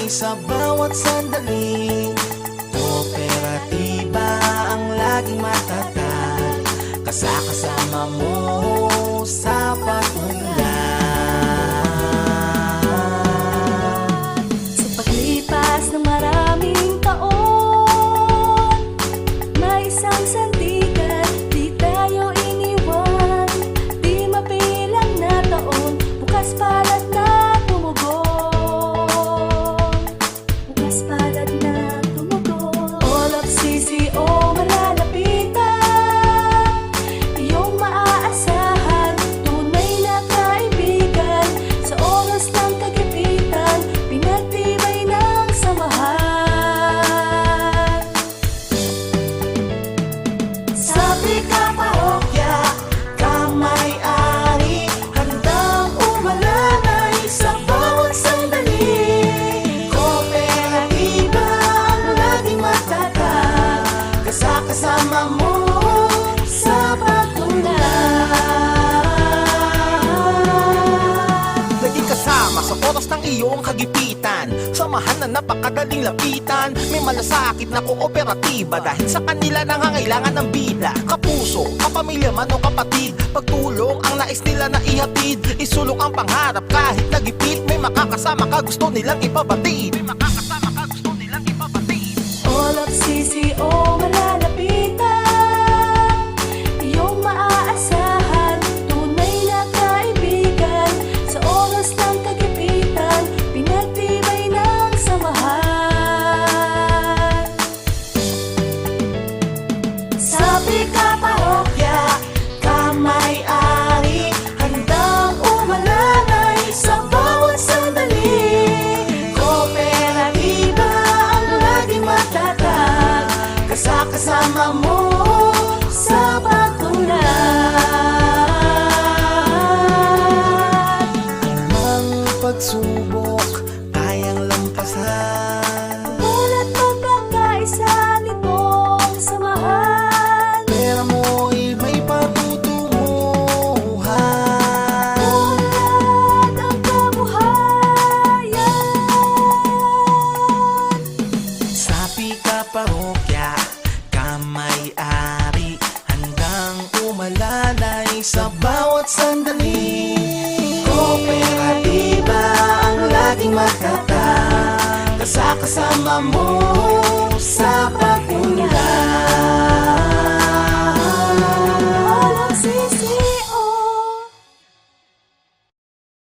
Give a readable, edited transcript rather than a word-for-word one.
sa bawat sandali. Kooperatiba ang laging matatag, kasama mo sa pag-unlad. Sa paglipas ng maraming taon, may isang sandigan, di tayo iniwan. Di mapilang na taon, bukas palad na tumugon. Bukas palad na tumugon. All of CCO malalapitan, iyong maaasahan, tunay na kaibigan. Sa oras ng kagipitan, pinagtibay ng samahan. Sabi ka parokya, kamay-ari, handang umalalay sa bawat sandali. Kooperatiba ang laging matatag, kasama mo sa pag-unlad. Laging kasama sa oras ng iyong kagipitan, samahan na napakadaling lapitan. May malasakit na kooperatiba, dahil sa kanila nangangailangan ng bida. Kapuso, kapamilya man o kapatid, pagtulong ang nais nila na ihatid. Isulong ang pangarap kahit nagipit, may makakasama ka gusto nilang ipabatid. May makakasama ka gusto nilang ipabatid. All of CCO malalapitan, iyong maaasahan, tunay na kaibigan. Sa oras ng kagipitan, pinagtibay ng samahan. Sabi ka parokya, kamay-ari, handang umalalay sa bawat sandali. Kooperatiba ang laging matatag, kasama mo sa pag-unlad. Anumang pagsubok kayang lampasan, Mulat pagkakaisa nitong samahan. pera mo'y may patutunguhan. Unlad ang kabuhayan. Sabi ka parokya, kamay-ari, handang umalalay sa bawat sandali. Kooperatiba ang laging matatag, kasama mo sa pag-unlad.